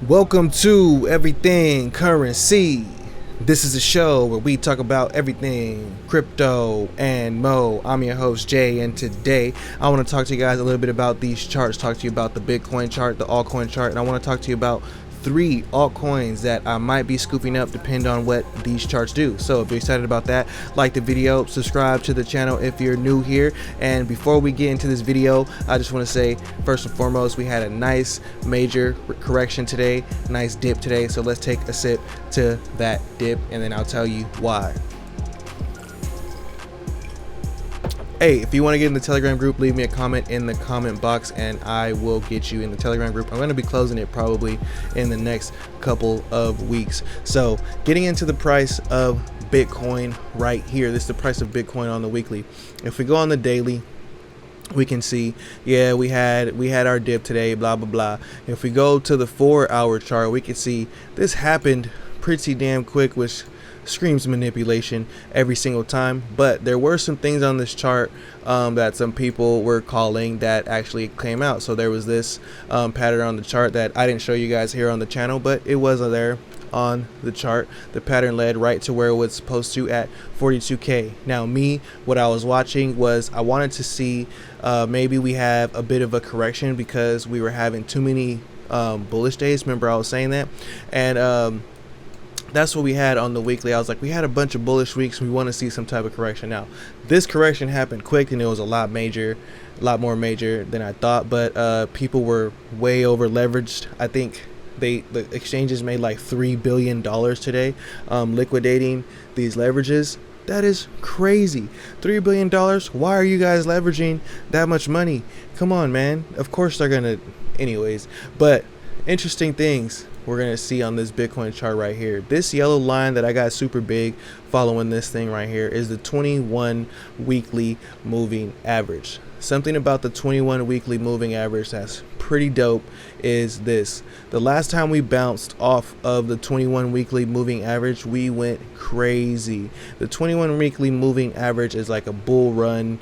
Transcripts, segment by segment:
Welcome to Everything Currency. This is a show where we talk about everything crypto and mo. I'm your host Jay, and today I want to talk to you guys a little bit about these charts. Talk to you about the Bitcoin chart, the altcoin chart, and I want to talk to you about 3 altcoins that I might be scooping up depending on what these charts do. So if you're excited about that, like the video, subscribe to the channel if you're new here. And before we get into this video, I just want to say first and foremost, we had a nice major correction today, nice dip today. So let's take a sip to that dip and then I'll tell you why. Hey, if you want to get in the Telegram group, leave me a comment in the comment box and I will get you in the Telegram group. I'm going to be closing it probably in the next couple of weeks. So getting into the price of Bitcoin right here. This is the price of Bitcoin on the weekly. If we go on the daily, we can see, yeah, we had our dip today, blah, blah, blah. If we go to the 4-hour chart, we can see this happened pretty damn quick, which screams manipulation every single time. But there were some things on this chart that some people were calling that actually came out. So there was this pattern on the chart that I didn't show you guys here on the channel, but it was there on the chart. The pattern led right to where it was supposed to at 42k. Now what I was watching was I wanted to see maybe we have a bit of a correction because we were having too many bullish days. Remember I was saying that, and that's what we had on the weekly. I was like, we had a bunch of bullish weeks. We want to see some type of correction. Now, this correction happened quick and it was a lot more major than I thought. But people were way over leveraged. I think the exchanges made like $3 billion today, liquidating these leverages. That is crazy. $3 billion. Why are you guys leveraging that much money? Come on, man. Of course they're gonna, anyways. But interesting things we're gonna see on this Bitcoin chart right here. This yellow line that I got super big following this thing right here is the 21 weekly moving average. Something about the 21 weekly moving average that's pretty dope is this. The last time we bounced off of the 21 weekly moving average, we went crazy. The 21 weekly moving average is like a bull run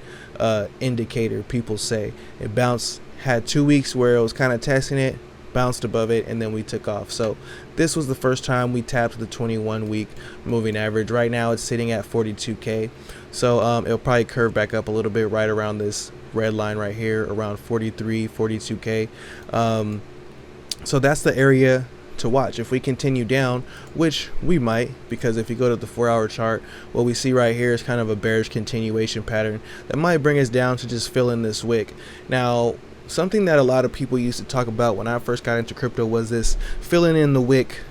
indicator, people say. It bounced, had 2 weeks where it was kind of testing it, bounced above it, and then we took off. So this was the first time we tapped the 21 week moving average. Right now it's sitting at 42k. So it'll probably curve back up a little bit right around this red line right here, around 42k. So that's the area to watch. If we continue down, which we might, because if you go to the 4-hour chart, what we see right here is kind of a bearish continuation pattern that might bring us down to just fill in this wick. Now, something that a lot of people used to talk about when I first got into crypto was this filling in the wick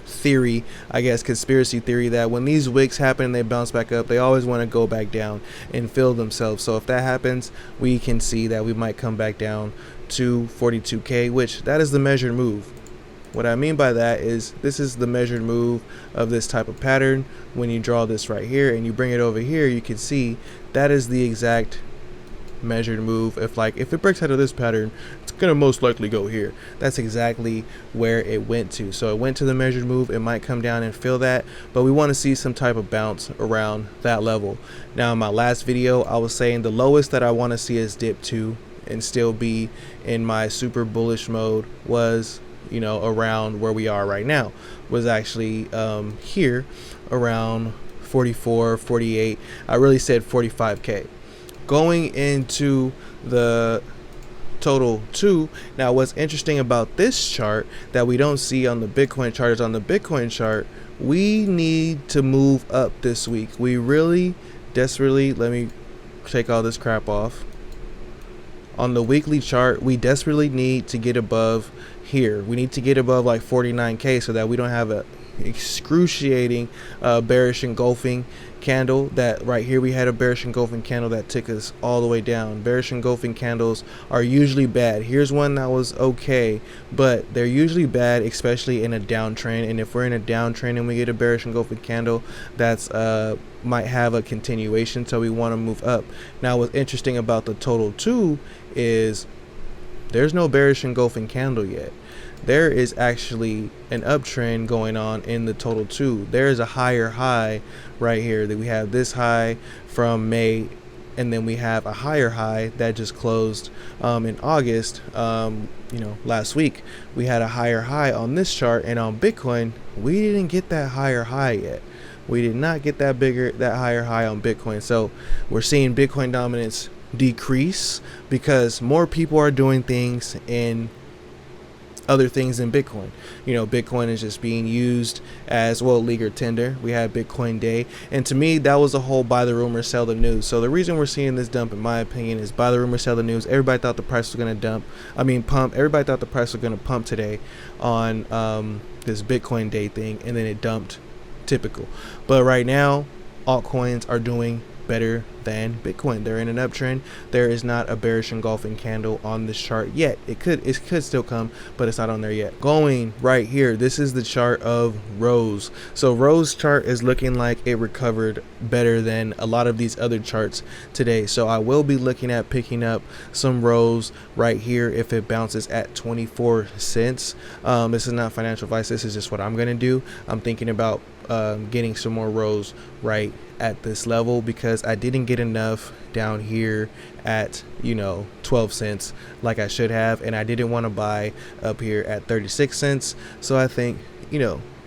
theory, I guess, conspiracy theory, that when these wicks happen and they bounce back up, they always want to go back down and fill themselves. So if that happens, we can see that we might come back down to 42k, which that is the measured move. What I mean by that is this is the measured move of this type of pattern. When you draw this right here and you bring it over here, you can see that is the exact measured move. If it breaks out of this pattern, it's gonna most likely go here. That's exactly where it went to. So it went to the measured move. It might come down and fill that, but we want to see some type of bounce around that level. Now in my last video I was saying the lowest that I want to see is dip to and still be in my super bullish mode was, you know, around where we are right now, was actually here around 44, 48. I really said 45k. Going into the total 2. Now what's interesting about this chart that we don't see on the Bitcoin chart is on the Bitcoin chart, we need to move up this week. We really desperately, let me take all this crap off. On the weekly chart, we desperately need to get above here. We need to get above like 49k so that we don't have a excruciating bearish engulfing candle. That right here we had a bearish engulfing candle that took us all the way down. Bearish engulfing candles are usually bad. Here's one that was okay, but they're usually bad, especially in a downtrend. And if we're in a downtrend and we get a bearish engulfing candle, that's might have a continuation, so we want to move up. Now what's interesting about the total 2 is there's no bearish engulfing candle yet. There is actually an uptrend going on in the total 2. There is a higher high right here that we have this high from May and then we have a higher high that just closed in August. Last week we had a higher high on this chart, and on Bitcoin we didn't get that higher high yet. We did not get that higher high on Bitcoin. So we're seeing Bitcoin dominance decrease because more people are doing things in other things than Bitcoin. Bitcoin is just being used as leaguer tender. We had Bitcoin Day, and to me that was a whole buy the rumor, sell the news. So the reason we're seeing this dump, in my opinion, is buy the rumor, sell the news. Everybody thought the price was going to pump. Everybody thought the price was going to pump today on this Bitcoin Day thing, and then it dumped. Typical. But right now altcoins are doing better than Bitcoin. They're in an uptrend. There is not a bearish engulfing candle on this chart yet. It could still come, but it's not on there yet. Going right here, this is the chart of Rose. So Rose chart is looking like it recovered better than a lot of these other charts today. So I will be looking at picking up some Rose right here if it bounces at 24 cents. This is not financial advice. This is just what I'm going to do. I'm thinking about getting some more Rose right at this level because I didn't get enough down here at 12 cents like I should have, and I didn't want to buy up here at 36 cents. So I think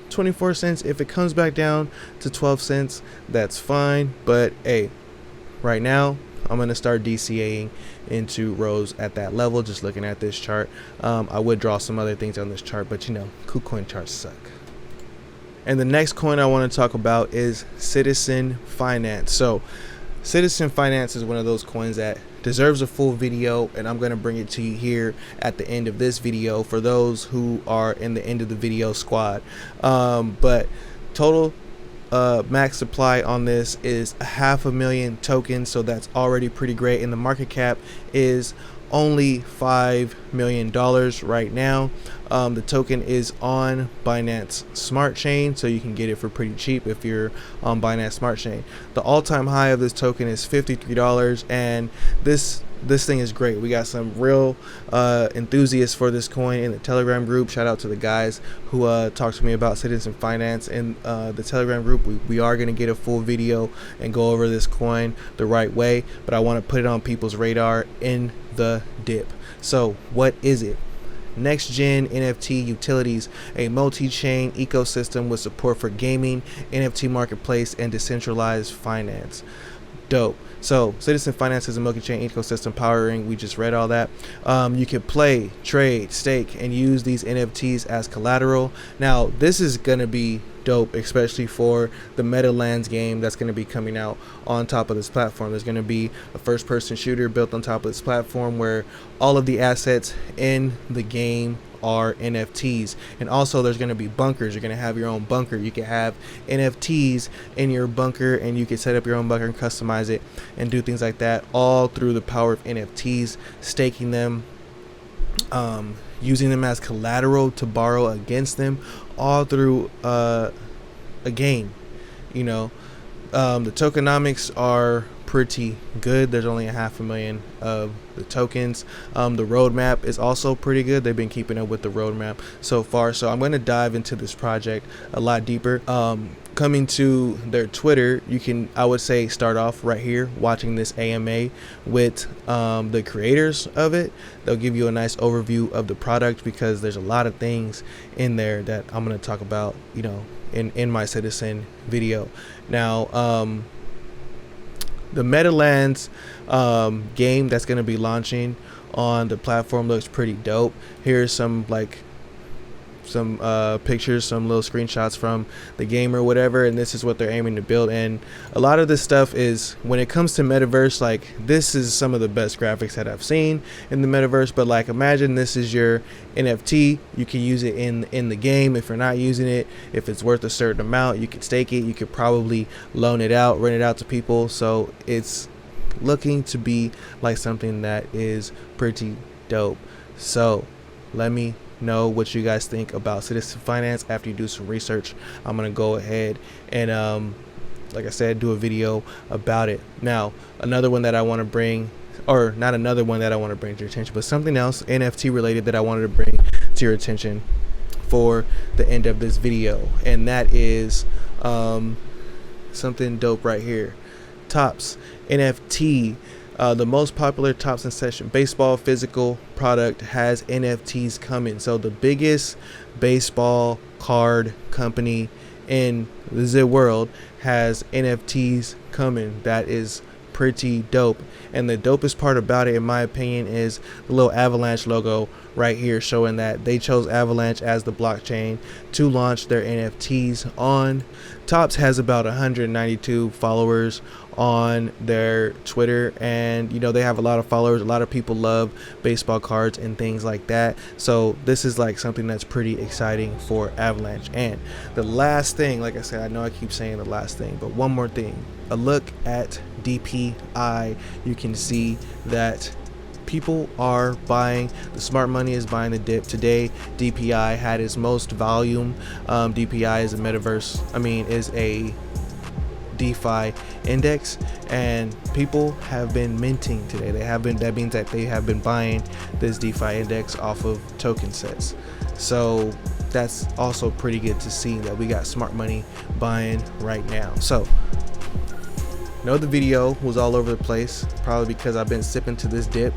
24 cents, if it comes back down to 12 cents, that's fine. But hey, right now I'm going to start DCAing into Rose at that level. Just looking at this chart, I would draw some other things on this chart, but Kucoin charts suck. And the next coin I want to talk about is Citizen Finance. So Citizen Finance is one of those coins that deserves a full video, and I'm going to bring it to you here at the end of this video for those who are in the end of the video squad. But total max supply on this is 500,000 tokens, so that's already pretty great, and the market cap is only $5 million right now. The token is on Binance Smart Chain, so you can get it for pretty cheap if you're on Binance Smart Chain. The all-time high of this token is $53, and this thing is great. We got some real enthusiasts for this coin in the Telegram group. Shout out to the guys who talked to me about Citizen Finance in the Telegram group. We are going to get a full video and go over this coin the right way, but I want to put it on people's radar in the dip. So what is it? Next gen NFT utilities, a multi-chain ecosystem with support for gaming, NFT marketplace, and decentralized finance. Dope. So Citizen Finance is a multi-chain ecosystem powering, we just read all that. You can play, trade, stake, and use these NFTs as collateral. Now this is gonna be dope, especially for the Meadowlands game that's going to be coming out on top of this platform. There's going to be a first-person shooter built on top of this platform where all of the assets in the game are NFTs, and also there's going to be bunkers. You're going to have your own bunker. You can have NFTs in your bunker, and you can set up your own bunker and customize it and do things like that, all through the power of NFTs, staking them, using them as collateral to borrow against them, all through a game. The tokenomics are pretty good. There's only 500,000 of the tokens. The roadmap is also pretty good. They've been keeping up with the roadmap so far, so I'm going to dive into this project a lot deeper. Coming to their Twitter, you can, I would say, start off right here watching this AMA with the creators of it. They'll give you a nice overview of the product because there's a lot of things in there that I'm going to talk about in my Citizen video. Now the Meadowlands game that's going to be launching on the platform looks pretty dope. Here's some pictures, some little screenshots from the game or whatever, and this is what they're aiming to build. And a lot of this stuff is, when it comes to metaverse, like, this is some of the best graphics that I've seen in the metaverse. But like, imagine this is your NFT. You can use it in the game. If you're not using it, if it's worth a certain amount, you could stake it. You could probably loan it out, rent it out to people. So it's looking to be like something that is pretty dope. So let me know what you guys think about Citizen Finance after you do some research. I'm gonna go ahead and like I said, do a video about it. Now, another one that I want to bring, or not another one that I want to bring to your attention, but something else NFT related that I wanted to bring to your attention for the end of this video, and that is something dope right here. Topps NFT. The most popular Topps in session baseball physical product has NFTs coming. So the biggest baseball card company in the world has NFTs coming. That is pretty dope. And the dopest part about it, in my opinion, is the little Avalanche logo right here, showing that they chose Avalanche as the blockchain to launch their NFTs on. Topps has about 192 followers on their Twitter, and you know, they have a lot of followers. A lot of people love baseball cards and things like that, so this is like something that's pretty exciting for Avalanche. And the last thing, like I said, I know I keep saying the last thing, but one more thing, a look at DPI. You can see that people are buying, the smart money is buying the dip. Today DPI had its most volume. DPI is a is a DeFi index, and people have been minting today. That means that they have been buying this DeFi index off of token sets. So that's also pretty good to see that we got smart money buying right now. So know the video was all over the place, probably because I've been sipping to this dip.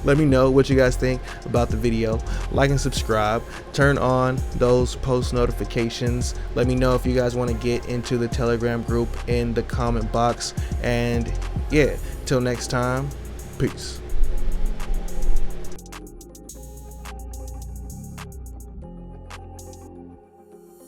Let me know what you guys think about the video. Like and subscribe. Turn on those post notifications. Let me know if you guys want to get into the Telegram group in the comment box. And yeah, till next time, peace.